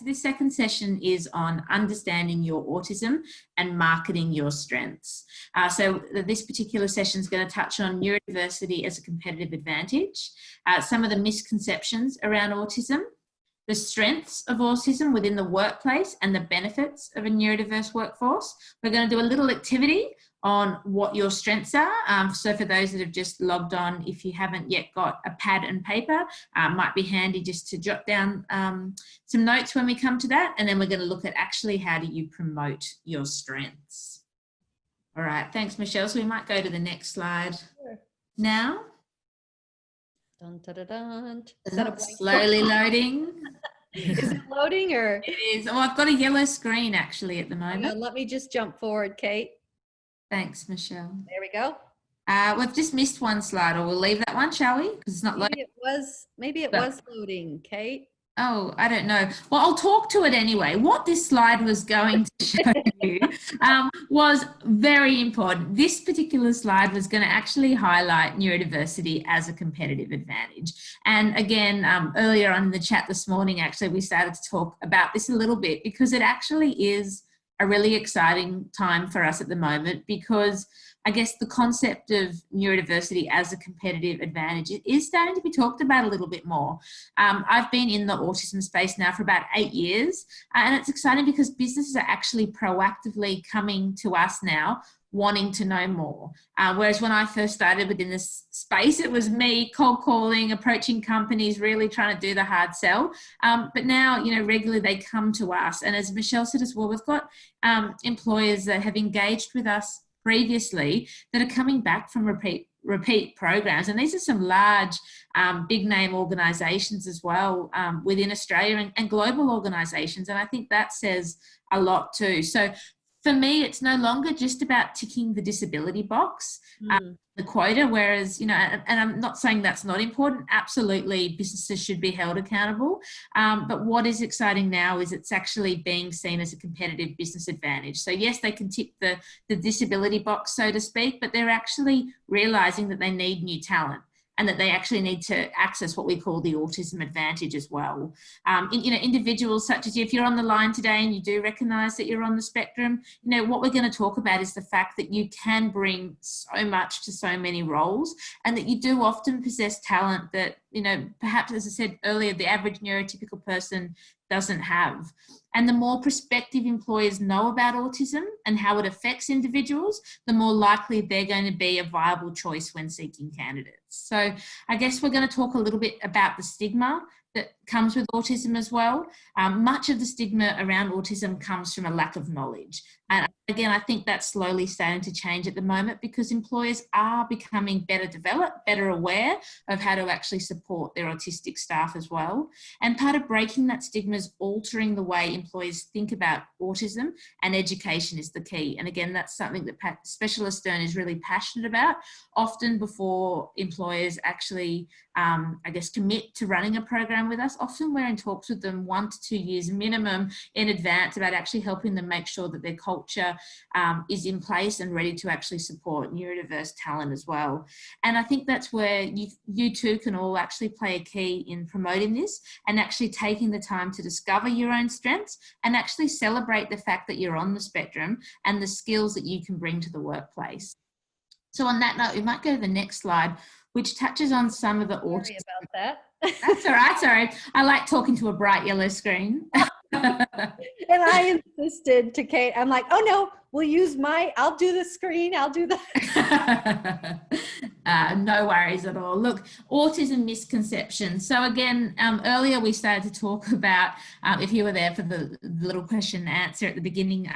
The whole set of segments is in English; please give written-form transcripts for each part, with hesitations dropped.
so this second session is on understanding your autism and marketing your strengths. So this particular session is going to touch on neurodiversity as a competitive advantage, some of the misconceptions around autism, the strengths of autism within the workplace and the benefits of a neurodiverse workforce. We're going to do a little activity on what your strengths are. So for those that have just logged on, if you haven't yet got a pad and paper, might be handy just to jot down some notes when we come to that. And then we're going to look at actually how do you promote your strengths. All right, thanks, Michelle. So we might go to the next slide now. Dun, dun, dun, dun. Is that slowly loading? Is it loading or? It is. Oh, I've got a yellow screen actually at the moment. Let me just jump forward, Kate. Thanks, Michelle. There we go. We've just missed one slide, or we'll leave that one, shall we? Because it's not loading. Maybe it was loading, Kate. Oh, I don't know. Well, I'll talk to it anyway. What this slide was going to show you was very important. This particular slide was going to actually highlight neurodiversity as a competitive advantage. And again, earlier on in the chat this morning, actually, we started to talk about this a little bit because it actually is a really exciting time for us at the moment, because I guess the concept of neurodiversity as a competitive advantage is starting to be talked about a little bit more. I've been in the autism space now for about 8 years, and it's exciting because businesses are actually proactively coming to us now wanting to know more. Whereas when I first started within this space, it was me cold calling, approaching companies, really trying to do the hard sell. But now, you know, regularly they come to us. And as Michelle said as well, we've got employers that have engaged with us previously that are coming back from repeat programs. And these are some large, big name organisations as well within Australia and global organisations. And I think that says a lot too. So for me, it's no longer just about ticking the disability box, the quota, whereas, you know, and I'm not saying that's not important. Absolutely, businesses should be held accountable. But what is exciting now is it's actually being seen as a competitive business advantage. So yes, they can tick the disability box, so to speak, but they're actually realising that they need new talent, and that they actually need to access what we call the autism advantage as well. You know, individuals such as you, if you're on the line today and you do recognise that you're on the spectrum, you know, what we're going to talk about is the fact that you can bring so much to so many roles, and that you do often possess talent that, you know, perhaps, as I said earlier, the average neurotypical person doesn't have. And the more prospective employers know about autism and how it affects individuals, the more likely they're going to be a viable choice when seeking candidates. So I guess we're going to talk a little bit about the stigma that comes with autism as well. Much of the stigma around autism comes from a lack of knowledge. And again, I think that's slowly starting to change at the moment, because employers are becoming better developed, better aware of how to actually support their autistic staff as well. And part of breaking that stigma is altering the way employers think about autism, and education is the key. And again, that's something that Specialisterne is really passionate about. Often before employers actually, I guess, commit to running a program with us, often we're in talks with them 1 to 2 years minimum in advance about actually helping them make sure that their culture is in place and ready to actually support neurodiverse talent as well. And I think that's where you two can all actually play a key in promoting this, and actually taking the time to discover your own strengths and actually celebrate the fact that you're on the spectrum and the skills that you can bring to the workplace. So on that note, we might go to the next slide, which touches on some of the autism. Sorry about that. That's all right, sorry. I like talking to a bright yellow screen. And I insisted to Kate, I'm like, oh no, we'll use I'll do the screen, I'll do the. No worries at all. Look, autism misconceptions. So again, earlier we started to talk about, if you were there for the little question and answer at the beginning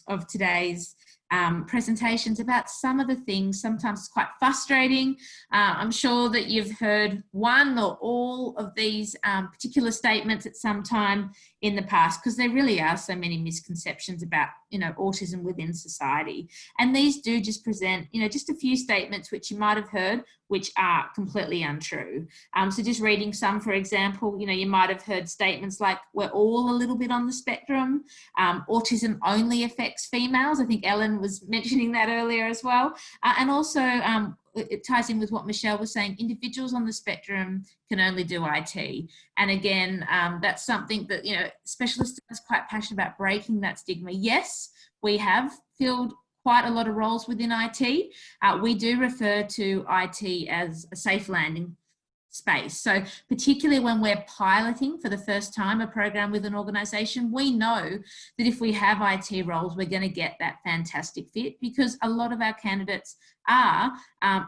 of today's presentations, about some of the things. Sometimes it's quite frustrating. I'm sure that you've heard one or all of these particular statements at some time in the past, because there really are so many misconceptions about, you know, autism within society. And these do just present, you know, just a few statements which you might have heard, which are completely untrue. So just reading some, for example, you know, you might have heard statements like, we're all a little bit on the spectrum. Autism only affects females. I think Ellen was mentioning that earlier as well. And also, it ties in with what Michelle was saying. Individuals on the spectrum can only do IT. And again, that's something that, you know, Specialisterne is quite passionate about breaking that stigma. Yes, we have filled quite a lot of roles within IT. We do refer to IT as a safe landing space. So particularly when we're piloting for the first time a program with an organisation, we know that if we have IT roles, we're going to get that fantastic fit, because a lot of our candidates are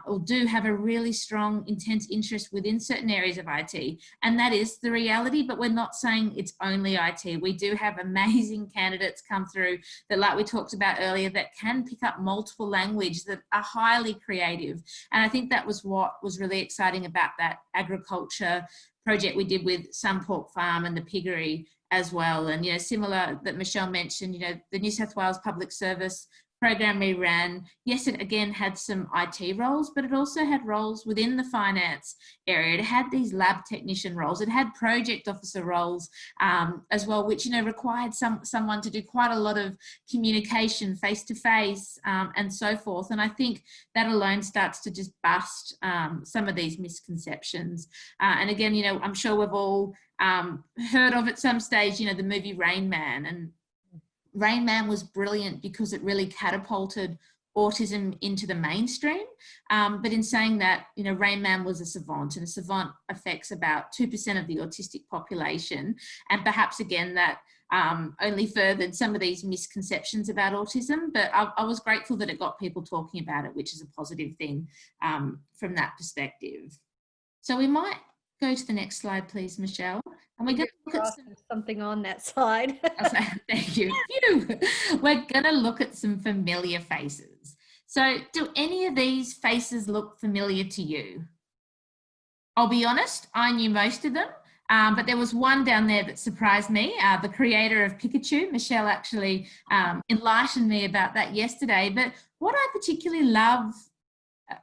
or do have a really strong, intense interest within certain areas of IT. And that is the reality, but we're not saying it's only IT. We do have amazing candidates come through that, like we talked about earlier, that can pick up multiple language, that are highly creative. And I think that was what was really exciting about that agriculture project we did with Sunpork Farm and the piggery as well. And, you know, similar that Michelle mentioned, you know, the New South Wales Public Service program we ran, yes, it again had some IT roles, but it also had roles within the finance area. It had these lab technician roles. It had project officer roles as well, which, you know, required someone to do quite a lot of communication face to face and so forth. And I think that alone starts to just bust some of these misconceptions. And again, you know, I'm sure we've all heard of at some stage, you know, the movie Rain Man. And Rain Man was brilliant because it really catapulted autism into the mainstream. But in saying that, you know, Rain Man was a savant, and a savant affects about 2% of the autistic population. And perhaps, again, that only furthered some of these misconceptions about autism. But I was grateful that it got people talking about it, which is a positive thing from that perspective. So we might go to the next slide, please, Michelle. And we're going to look at something on that slide. Thank you. We're going to look at some familiar faces. So do any of these faces look familiar to you? I'll be honest, I knew most of them, but there was one down there that surprised me. The creator of Pikachu, Michelle, actually enlightened me about that yesterday. But what I particularly love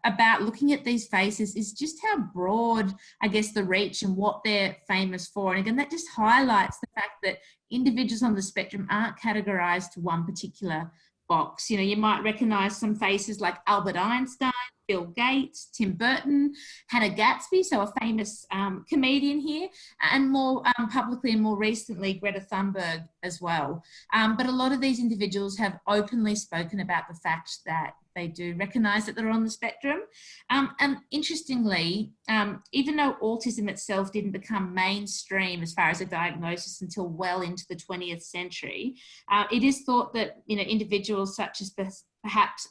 about looking at these faces is just how broad, I guess, the reach and what they're famous for. And again, that just highlights the fact that individuals on the spectrum aren't categorized to one particular box. You know, you might recognize some faces like Albert Einstein, Bill Gates, Tim Burton, Hannah Gatsby, so a famous comedian here, and more publicly and more recently, Greta Thunberg as well. But a lot of these individuals have openly spoken about the fact that they do recognise that they're on the spectrum. And interestingly, even though autism itself didn't become mainstream as far as a diagnosis until well into the 20th century, it is thought that, you know, individuals such as perhaps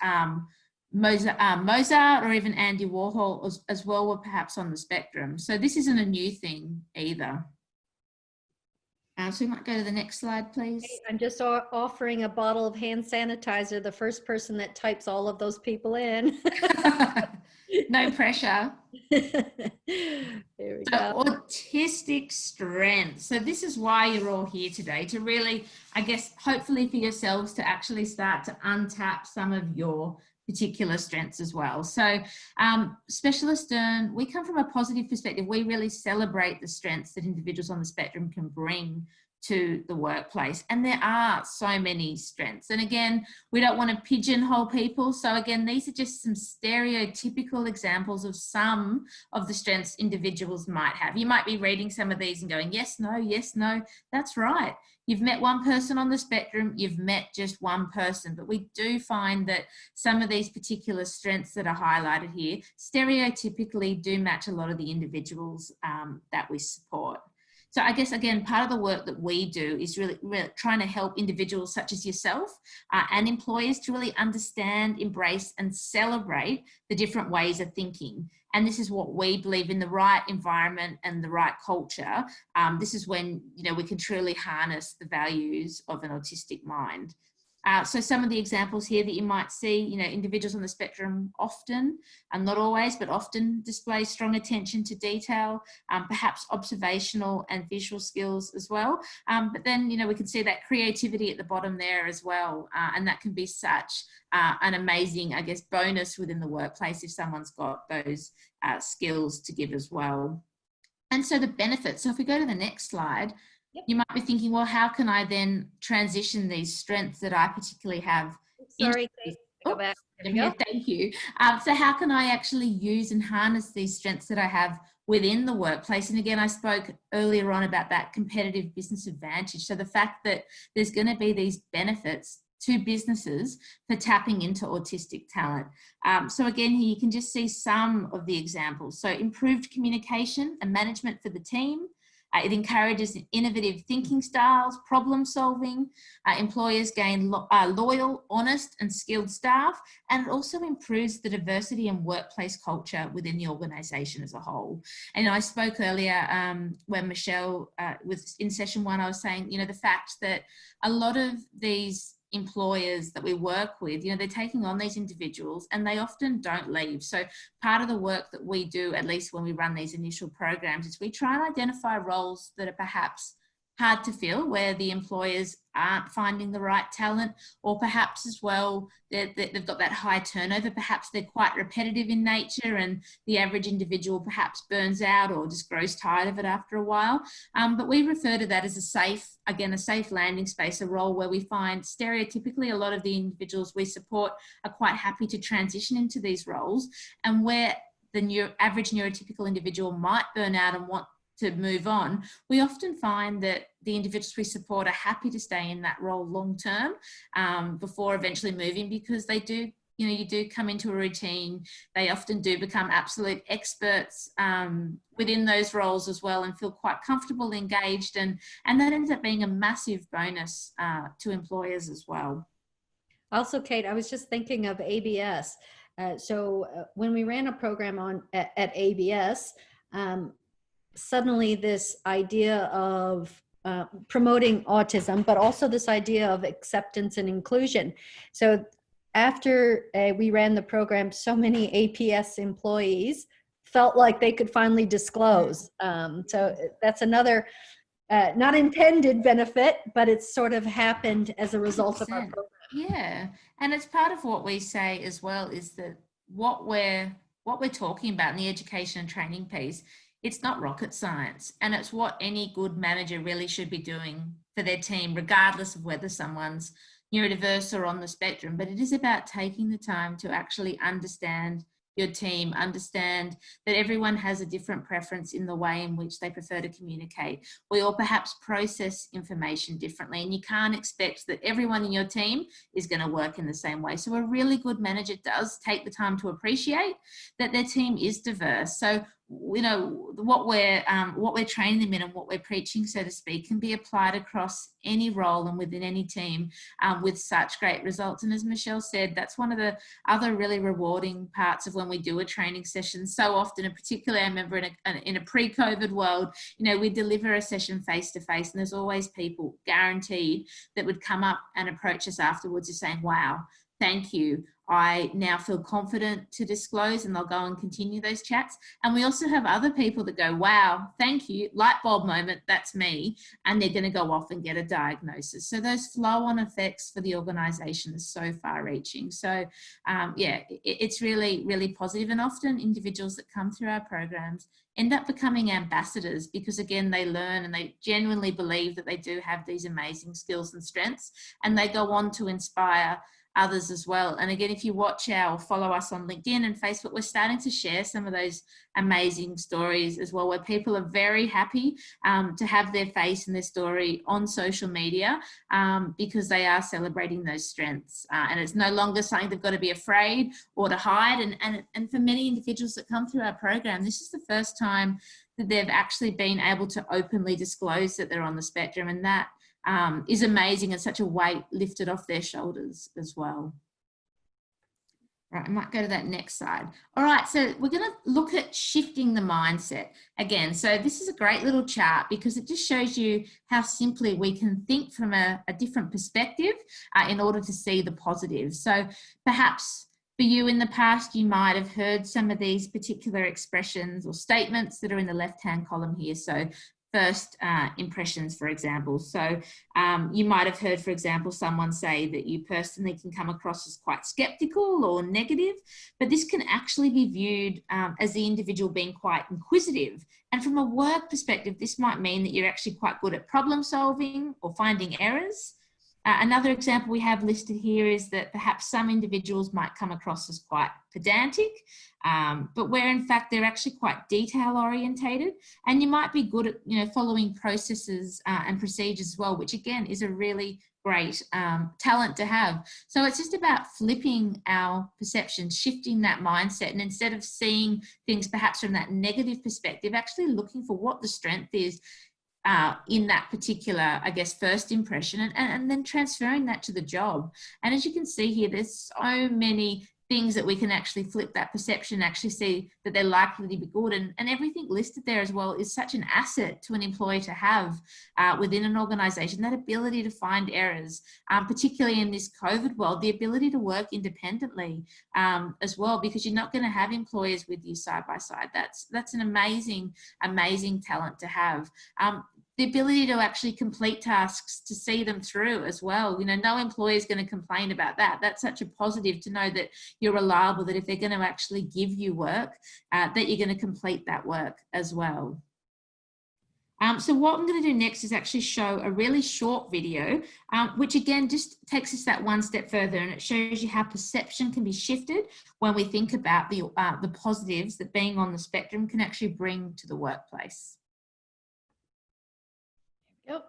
Mozart or even Andy Warhol as well were perhaps on the spectrum. So this isn't a new thing either. So we might go to the next slide, please. I'm just offering a bottle of hand sanitizer, the first person that types all of those people in. No pressure. There we go. Autistic strengths. So this is why you're all here today, to really, I guess, hopefully for yourselves to actually start to untap some of your particular strengths as well. So Specialisterne, we come from a positive perspective. We really celebrate the strengths that individuals on the spectrum can bring to the workplace. And there are so many strengths. And again, we don't want to pigeonhole people. So again, these are just some stereotypical examples of some of the strengths individuals might have. You might be reading some of these and going, yes, no, that's right. You've met one person on the spectrum, you've met just one person. But we do find that some of these particular strengths that are highlighted here stereotypically do match a lot of the individuals that we support. So I guess, again, part of the work that we do is really trying to help individuals such as yourself and employers to really understand, embrace and celebrate the different ways of thinking. And this is what we believe, in the right environment and the right culture. This is when, you know, we can truly harness the values of an autistic mind. So some of the examples here that you might see, you know, individuals on the spectrum often, and not always, but often display strong attention to detail, perhaps observational and visual skills as well. But then, you know, we can see that creativity at the bottom there as well. And that can be such an amazing, I guess, bonus within the workplace if someone's got those skills to give as well. And so the benefits, so if we go to the next slide, yep. You might be thinking, well, how can I then transition these strengths that I particularly have? Sorry, Kate, Go back. There we Yeah, go. thank you. So how can I actually use and harness these strengths that I have within the workplace? And again, I spoke earlier on about that competitive business advantage. So the fact that there's going to be these benefits to businesses for tapping into autistic talent. So again, here you can just see some of the examples. So improved communication and management for the team. It encourages innovative thinking styles, problem solving. Employers gain loyal, honest and skilled staff, and it also improves the diversity and workplace culture within the organisation as a whole. And I spoke earlier when Michelle was in session 1, I was saying, the fact that a lot of these employers that we work with, they're taking on these individuals and they often don't leave. So part of the work that we do, at least when we run these initial programs, is we try and identify roles that are perhaps hard to fill, where the employers aren't finding the right talent, or perhaps as well they've got that high turnover. Perhaps they're quite repetitive in nature and the average individual perhaps burns out or just grows tired of it after a while. But we refer to that as a safe landing space, a role where we find stereotypically a lot of the individuals we support are quite happy to transition into these roles, and where the average neurotypical individual might burn out and want to move on, we often find that the individuals we support are happy to stay in that role long term before eventually moving, because they do, you do come into a routine. They often do become absolute experts within those roles as well, and feel quite comfortable, engaged, and that ends up being a massive bonus to employers as well. Also, Kate, I was just thinking of ABS. When we ran a program at ABS, suddenly this idea of promoting autism, but also this idea of acceptance and inclusion. So after we ran the program, so many APS employees felt like they could finally disclose. So that's another not intended benefit, but it's sort of happened as a result 100%. Of our program. Yeah, and it's part of what we say as well, is that what we're talking about in the education and training piece, it's not rocket science, and it's what any good manager really should be doing for their team, regardless of whether someone's neurodiverse or on the spectrum. But it is about taking the time to actually understand your team, understand that everyone has a different preference in the way in which they prefer to communicate. We all perhaps process information differently, and you can't expect that everyone in your team is going to work in the same way. So a really good manager does take the time to appreciate that their team is diverse. So what we're training them in and what we're preaching, so to speak, can be applied across any role and within any team with such great results. And as Michelle said, that's one of the other really rewarding parts of when we do a training session. So often, and particularly I remember in a pre-COVID world, we deliver a session face-to-face, and there's always people guaranteed that would come up and approach us afterwards and saying, wow, thank you, I now feel confident to disclose, and they'll go and continue those chats. And we also have other people that go, wow, thank you, light bulb moment, that's me, and they're going to go off and get a diagnosis. So those flow-on effects for the organisation are so far-reaching. So it's really, really positive. And often individuals that come through our programs end up becoming ambassadors, because again, they learn and they genuinely believe that they do have these amazing skills and strengths, and they go on to inspire others as well. And again, if you watch or follow us on LinkedIn and Facebook, we're starting to share some of those amazing stories as well, where people are very happy to have their face and their story on social media because they are celebrating those strengths. And it's no longer something they've got to be afraid or to hide. And for many individuals that come through our program, this is the first time that they've actually been able to openly disclose that they're on the spectrum, and that is amazing, and such a weight lifted off their shoulders as well. Right, I might go to that next slide. All right, so we're going to look at shifting the mindset again. So this is a great little chart because it just shows you how simply we can think from a different perspective in order to see the positive. So perhaps for you in the past, you might have heard some of these particular expressions or statements that are in the left-hand column here. So first impressions, for example. So you might have heard, for example, someone say that you personally can come across as quite skeptical or negative, but this can actually be viewed as the individual being quite inquisitive. And from a work perspective, this might mean that you're actually quite good at problem solving or finding errors. Another example we have listed here is that perhaps some individuals might come across as quite pedantic, but where in fact they're actually quite detail orientated, and you might be good at following processes and procedures as well, which again is a really great talent to have. So it's just about flipping our perception, shifting that mindset, and instead of seeing things perhaps from that negative perspective, actually looking for what the strength is in that particular, I guess, first impression, and then transferring that to the job. And as you can see here, there's so many things that we can actually flip that perception, actually see that they're likely to be good, and everything listed there as well is such an asset to an employer to have within an organization, that ability to find errors, particularly in this COVID world, the ability to work independently as well, because you're not going to have employers with you side by side. That's an amazing talent to have. The ability to actually complete tasks, to see them through as well. No employer is going to complain about that. That's such a positive to know that you're reliable, that if they're going to actually give you work, that you're going to complete that work as well. So what I'm going to do next is actually show a really short video, which again just takes us that one step further, and it shows you how perception can be shifted when we think about the positives that being on the spectrum can actually bring to the workplace. Yep.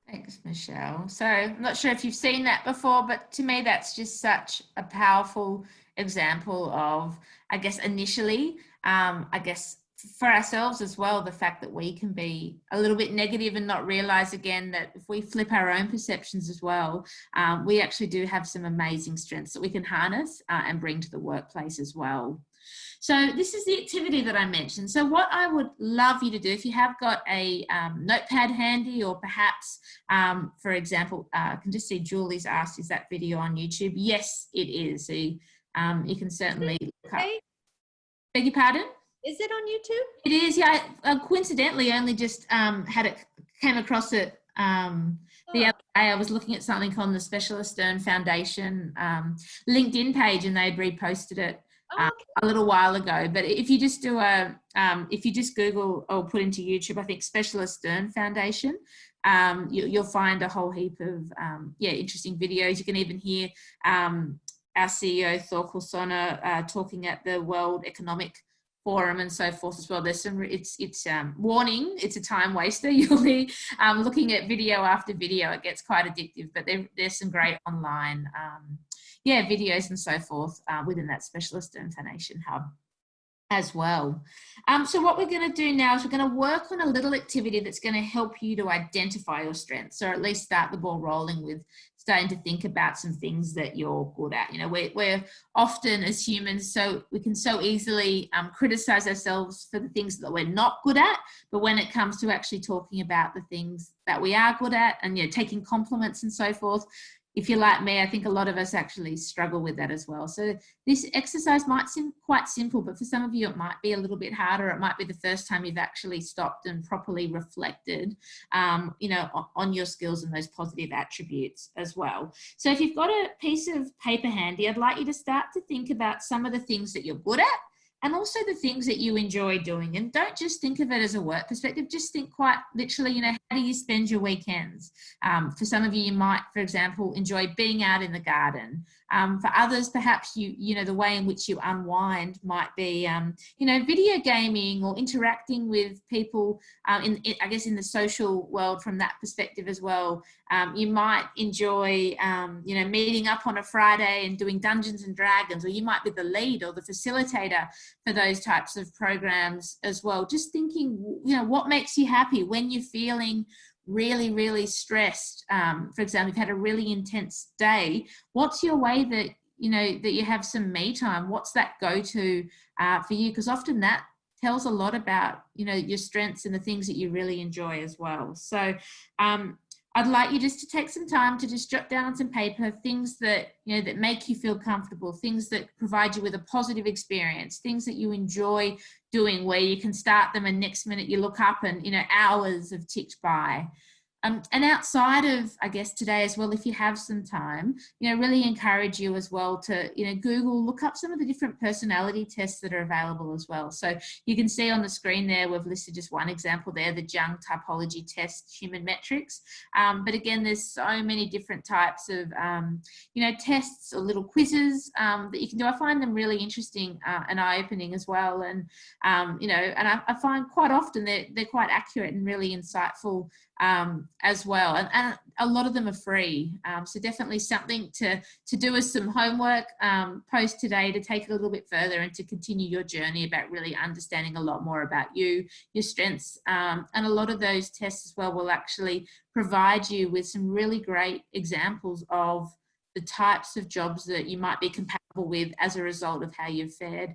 Thanks, Michelle. So I'm not sure if you've seen that before, but to me, that's just such a powerful example of, I guess, initially, I guess, for ourselves as well, the fact that we can be a little bit negative and not realize again that if we flip our own perceptions as well, we actually do have some amazing strengths that we can harness and bring to the workplace as well. So this is the activity that I mentioned. So what I would love you to do, if you have got a notepad handy, or perhaps, for example, I can just see Julie's asked, is that video on YouTube? Yes, it is. So you can certainly look up. Beg your pardon? Is it on YouTube? It is, yeah. I coincidentally only just came across it the other day. I was looking at something on the Specialisterne Foundation LinkedIn page, and they'd reposted it a little while ago. But if you just do if you just Google or put into YouTube, I think Specialisterne Foundation, you'll find a whole heap of interesting videos. You can even hear our CEO Thorkel Sonner talking at the World Economic Forum and so forth as well. There's some, it's warning, it's a time waster. You'll be looking at video after video. It gets quite addictive, but there's some great online videos and so forth within that Specialisterne Foundation hub as well. So what we're going to do now is we're going to work on a little activity that's going to help you to identify your strengths, or at least start the ball rolling with starting to think about some things that you're good at. We're often, as humans, so we can so easily criticize ourselves for the things that we're not good at, but when it comes to actually talking about the things that we are good at and taking compliments and so forth, if you're like me, I think a lot of us actually struggle with that as well. So this exercise might seem quite simple, but for some of you, it might be a little bit harder. It might be the first time you've actually stopped and properly reflected, on your skills and those positive attributes as well. So if you've got a piece of paper handy, I'd like you to start to think about some of the things that you're good at, and also the things that you enjoy doing. And don't just think of it as a work perspective, just think quite literally, how do you spend your weekends? For some of you, you might, for example, enjoy being out in the garden, For others, perhaps you know, the way in which you unwind might be, you know, video gaming or interacting with people I guess in the social world from that perspective as well. You might enjoy, you know, meeting up on a Friday and doing Dungeons and Dragons, or you might be the lead or the facilitator for those types of programs as well. Just thinking, you know, what makes you happy when you're feeling really, really stressed. For example, you've had a really intense day. What's your way that, you know, that you have some me time? What's that go-to for you? Because often that tells a lot about, you know, your strengths and the things that you really enjoy as well. So I'd like you just to take some time to just jot down on some paper things that, you know, that make you feel comfortable, things that provide you with a positive experience, things that you enjoy doing where you can start them and next minute you look up and, you know, hours have ticked by. And outside of, I guess, today as well, if you have some time, you know, really encourage you as well to, you know, Google, look up some of the different personality tests that are available as well. So you can see on the screen there, we've listed just one example there, the Jung Typology Test, Human Metrics. But again, there's so many different types of, you know, tests or little quizzes that you can do. I find them really interesting and eye-opening as well. And, you know, and I find quite often they're quite accurate and really insightful as well, and a lot of them are free, so definitely something to do as some homework post today to take it a little bit further and to continue your journey about really understanding a lot more about you, your strengths, and a lot of those tests as well will actually provide you with some really great examples of the types of jobs that you might be compatible with as a result of how you've fared.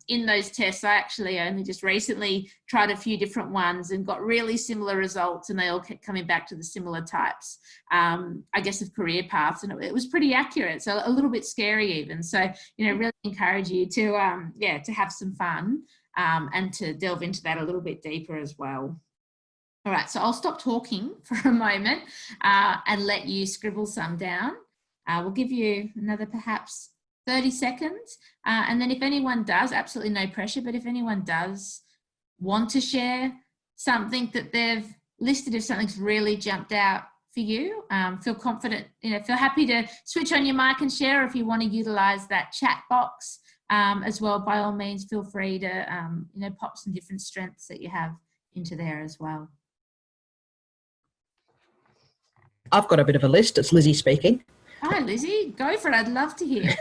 In those tests, I actually only just recently tried a few different ones and got really similar results, and they all kept coming back to the similar types, I guess, of career paths, and it was pretty accurate, so a little bit scary even. So, you know, really encourage you to, yeah, to have some fun and to delve into that a little bit deeper as well. All right, so I'll stop talking for a moment and let you scribble some down. We'll give you another perhaps 30 seconds. And then if anyone does, absolutely no pressure, but if anyone does want to share something that they've listed, if something's really jumped out for you, feel confident, you know, feel happy to switch on your mic and share. Or if you want to utilize that chat box as well, by all means, feel free to, you know, pop some different strengths that you have into there as well. I've got a bit of a list. It's Lizzie speaking. Hi, Lizzie. Go for it. I'd love to hear.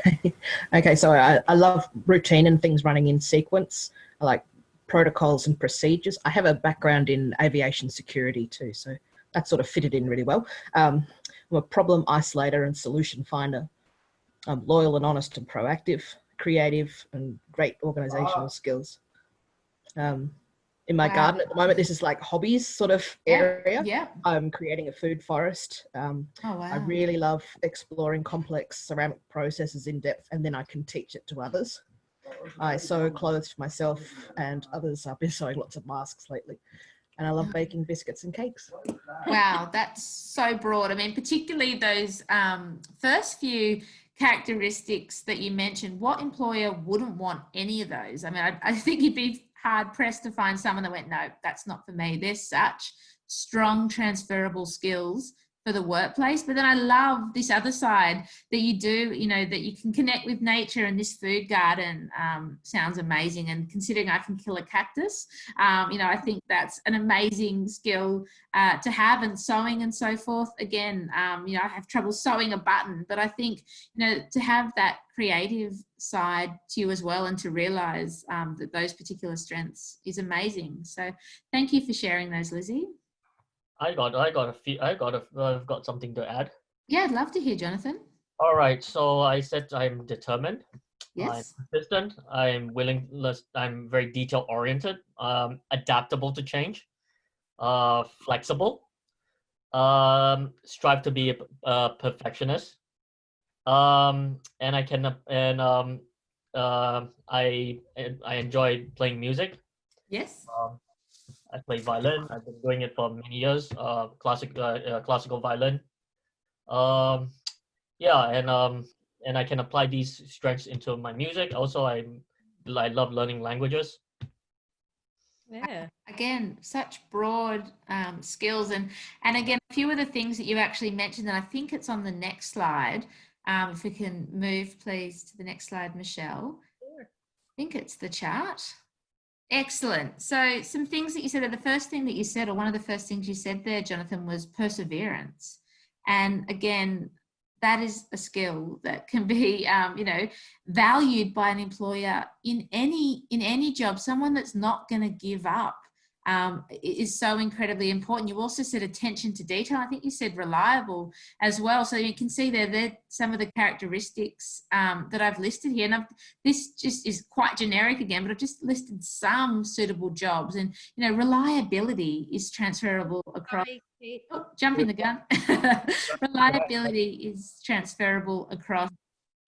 Okay, so I love routine and things running in sequence. I like protocols and procedures. I have a background in aviation security too, so that sort of fitted in really well. I'm a problem isolator and solution finder. I'm loyal and honest and proactive, creative and great organizational skills. In my garden at the moment, this is like hobbies sort of area. Yeah. I'm creating a food forest. I really love exploring complex ceramic processes in depth, and then I can teach it to others. I sew clothes for myself and others. I've been sewing lots of masks lately, and I love baking biscuits and cakes. Wow, that's so broad. I mean, particularly those first few characteristics that you mentioned. What employer wouldn't want any of those? I mean, I think you'd be hard pressed to find someone that went, no, that's not for me. There's such strong transferable skills for the workplace. But then I love this other side that you do, you know, that you can connect with nature, and this food garden sounds amazing. And considering I can kill a cactus, you know, I think that's an amazing skill to have, and sewing and so forth. Again, you know, I have trouble sewing a button, but I think, you know, to have that creative side to you as well, and to realize that those particular strengths is amazing. So thank you for sharing those, Lizzie. I've got something to add. Yeah, I'd love to hear, Jonathan. All right, so I said I'm determined. Yes. I'm persistent. I'm willing. I'm very detail oriented. Adaptable to change. Flexible. Strive to be a perfectionist. And I can I enjoy playing music. Yes. I play violin. I've been doing it for many years. Classical violin. Yeah, and I can apply these strengths into my music. Also, I love learning languages. Yeah. Again, such broad skills, and again, a few of the things that you actually mentioned, and I think it's on the next slide. If we can move, please, to the next slide, Michelle. Sure. I think it's the chart. Excellent. So some things that you said, the first thing that you said, or one of the first things you said there, Jonathan, was perseverance. And again, that is a skill that can be, you know, valued by an employer in any job. Someone that's not going to give up is so incredibly important. You also said attention to detail. I think you said reliable as well. So you can see they're some of the characteristics that I've listed here. And this just is quite generic again, but I've just listed some suitable jobs. And, you know, reliability is transferable across. Oh, jumping the gun. Reliability is transferable across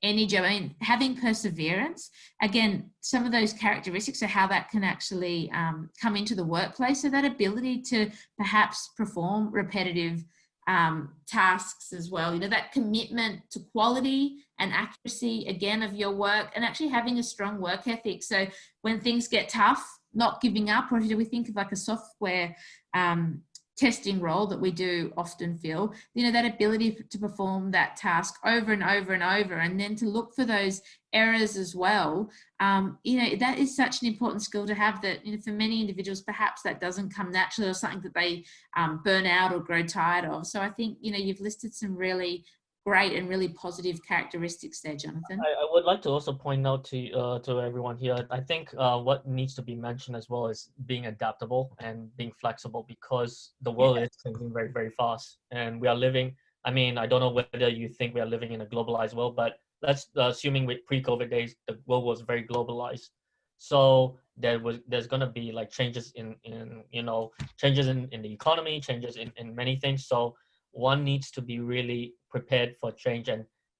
any job. I mean, having perseverance, again, some of those characteristics are how that can actually come into the workplace. So that ability to perhaps perform repetitive tasks as well, you know, that commitment to quality and accuracy, again, of your work, and actually having a strong work ethic. So when things get tough, not giving up, or if we think of like a software testing role that we do often feel, you know, that ability to perform that task over and over and over, and then to look for those errors as well. You know, that is such an important skill to have, that, you know, for many individuals, perhaps that doesn't come naturally, or something that they burn out or grow tired of. So I think, you know, you've listed some really great and really positive characteristics there, Jonathan. I would like to also point out to everyone here, I think what needs to be mentioned as well is being adaptable and being flexible, because the world is changing very, very fast. And we are living, I mean, I don't know whether you think we are living in a globalized world, but let's assuming with pre-COVID days, the world was very globalized. So there's going to be like changes in you know, changes in the economy, changes in many things. So one needs to be really prepared for change,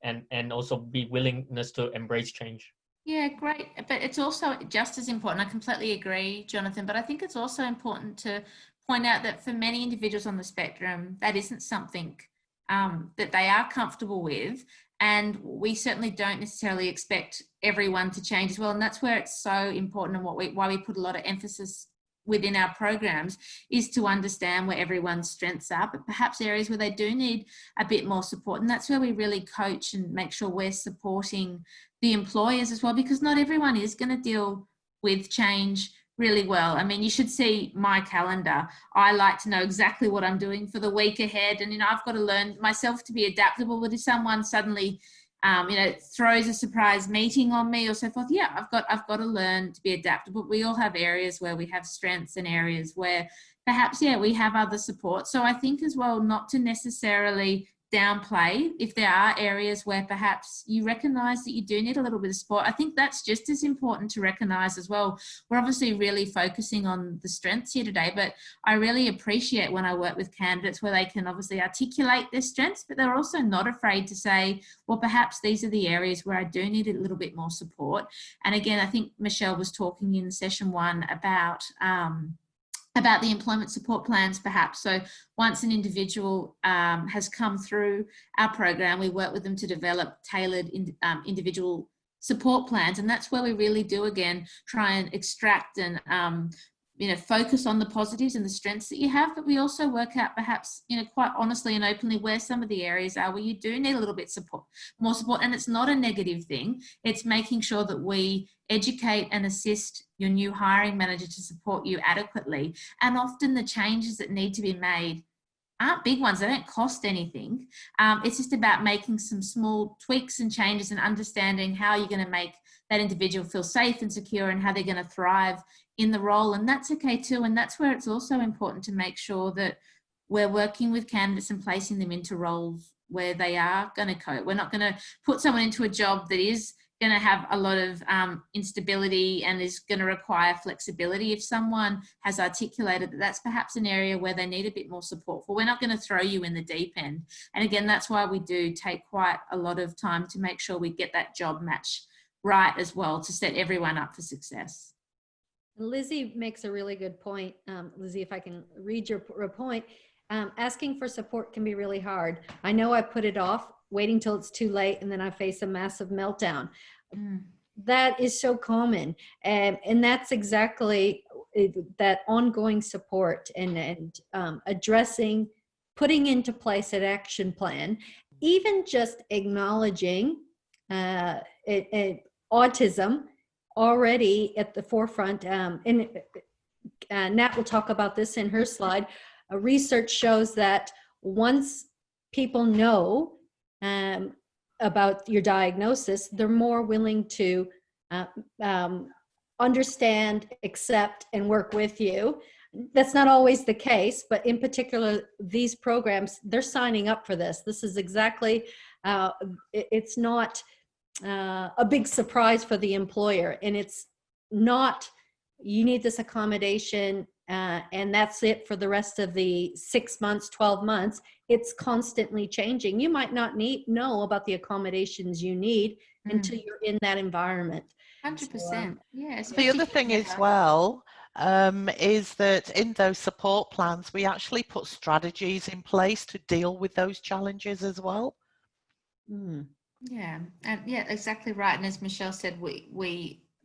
and also be willingness to embrace change. Yeah, great. But it's also just as important. I completely agree, Jonathan, but I think it's also important to point out that for many individuals on the spectrum, that isn't something that they are comfortable with. And we certainly don't necessarily expect everyone to change as well. And that's where it's so important, and why we put a lot of emphasis within our programs is to understand where everyone's strengths are, but perhaps areas where they do need a bit more support. And that's where we really coach and make sure we're supporting the employers as well, because not everyone is going to deal with change really well. I mean, you should see my calendar. I like to know exactly what I'm doing for the week ahead. And, you know, I've got to learn myself to be adaptable. But if someone suddenly you know, throws a surprise meeting on me or so forth, yeah, I've got to learn to be adaptable. We all have areas where we have strengths and areas where perhaps, yeah, we have other support. So I think as well, not to necessarily downplay if there are areas where perhaps you recognize that you do need a little bit of support. I think that's just as important to recognize as well. We're obviously really focusing on the strengths here today, but I really appreciate when I work with candidates where they can obviously articulate their strengths, but they're also not afraid to say, well, perhaps these are the areas where I do need a little bit more support. And again, I think Michelle was talking in session 1 about the employment support plans, perhaps. So once an individual has come through our program, we work with them to develop tailored individual support plans. And that's where we really do, again, try and extract and you know, focus on the positives and the strengths that you have, but we also work out perhaps, you know, quite honestly and openly where some of the areas are where you do need a little bit more support. And it's not a negative thing. It's making sure that we educate and assist your new hiring manager to support you adequately. And often the changes that need to be made aren't big ones. They don't cost anything. It's just about making some small tweaks and changes and understanding how you're going to make that individual feel safe and secure and how they're going to thrive in the role. And that's okay too. And that's where it's also important to make sure that we're working with candidates and placing them into roles where they are going to cope. We're not going to put someone into a job that is going to have a lot of instability and is going to require flexibility. If someone has articulated that that's perhaps an area where they need a bit more support for, we're not going to throw you in the deep end. And again, that's why we do take quite a lot of time to make sure we get that job match right as well, to set everyone up for success. Lizzie makes a really good point. Lizzie, if I can read your point, asking for support can be really hard. I know I put it off, waiting till it's too late, and then I face a massive meltdown. That is so common. And that's exactly that ongoing support and addressing, putting into place an action plan. even just acknowledging autism already at the forefront, and Nat will talk about this in her slide. Research shows that once people know about your diagnosis, they're more willing to understand, accept, and work with you. That's not always the case, but in particular, these programs, they're signing up for this. This is exactly, it's not a big surprise for the employer, and it's not, you need this accommodation and that's it for the rest of the 6 months, 12 months. It's constantly changing. You might not know about the accommodations you need until you're in that environment. 100%. Yeah. The other thing as well is that in those support plans, we actually put strategies in place to deal with those challenges as well. Yeah, and yeah, exactly right. And as Michelle said,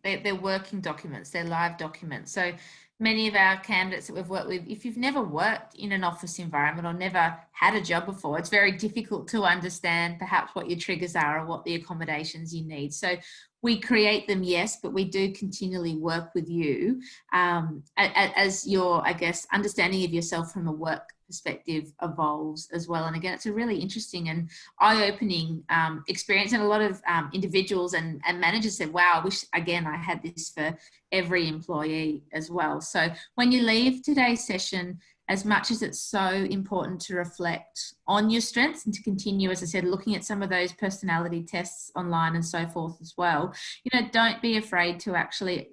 they're working documents, they're live documents. So many of our candidates that we've worked with, if you've never worked in an office environment or never had a job before, it's very difficult to understand perhaps what your triggers are or what the accommodations you need. So we create them, yes, but we do continually work with you as your, I guess, understanding of yourself from a work perspective evolves as well. And again, it's a really interesting and eye-opening experience. And a lot of individuals and managers said, wow, I wish, again, I had this for every employee as well. So when you leave today's session, as much as it's so important to reflect on your strengths and to continue, as I said, looking at some of those personality tests online and so forth as well, you know, don't be afraid to actually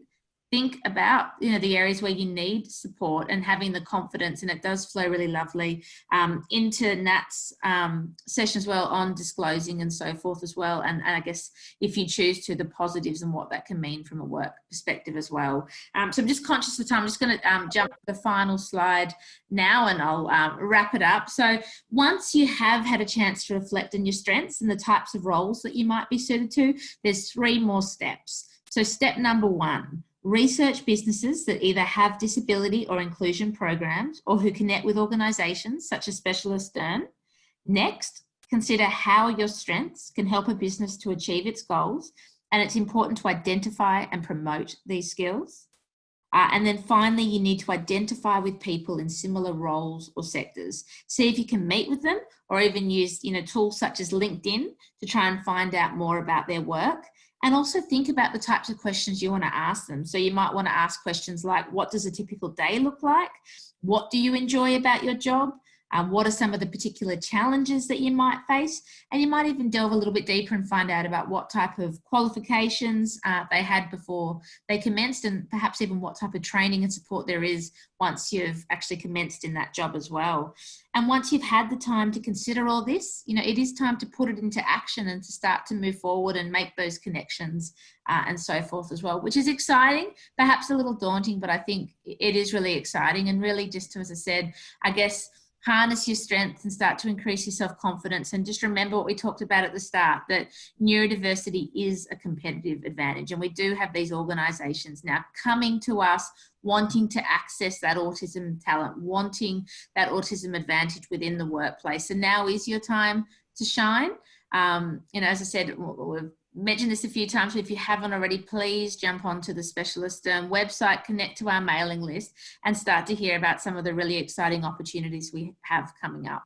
think about, you know, the areas where you need support and having the confidence, and it does flow really lovely into Nat's session as well on disclosing and so forth as well. And I guess if you choose to, the positives and what that can mean from a work perspective as well. So I'm just conscious of time. I'm just going to jump to the final slide now and I'll wrap it up. So once you have had a chance to reflect on your strengths and the types of roles that you might be suited to, there's 3 more steps. So step number 1, research businesses that either have disability or inclusion programs or who connect with organisations such as Specialisterne. Next, consider how your strengths can help a business to achieve its goals, and it's important to identify and promote these skills. And then finally, you need to identify with people in similar roles or sectors. See if you can meet with them or even use, you know, tools such as LinkedIn to try and find out more about their work. And also think about the types of questions you want to ask them. So you might want to ask questions like, what does a typical day look like? What do you enjoy about your job? What are some of the particular challenges that you might face? And you might even delve a little bit deeper and find out about what type of qualifications they had before they commenced, and perhaps even what type of training and support there is once you've actually commenced in that job as well. And once you've had the time to consider all this, you know, it is time to put it into action and to start to move forward and make those connections and so forth as well, which is exciting, perhaps a little daunting, but I think it is really exciting. And really just to, as I said, I guess, harness your strengths and start to increase your self-confidence. And just remember what we talked about at the start, that neurodiversity is a competitive advantage. And we do have these organisations now coming to us, wanting to access that autism talent, wanting that autism advantage within the workplace. And now is your time to shine. You know, as I said, we've mentioned this a few times, but if you haven't already, please jump onto the Specialisterne website, connect to our mailing list, and start to hear about some of the really exciting opportunities we have coming up.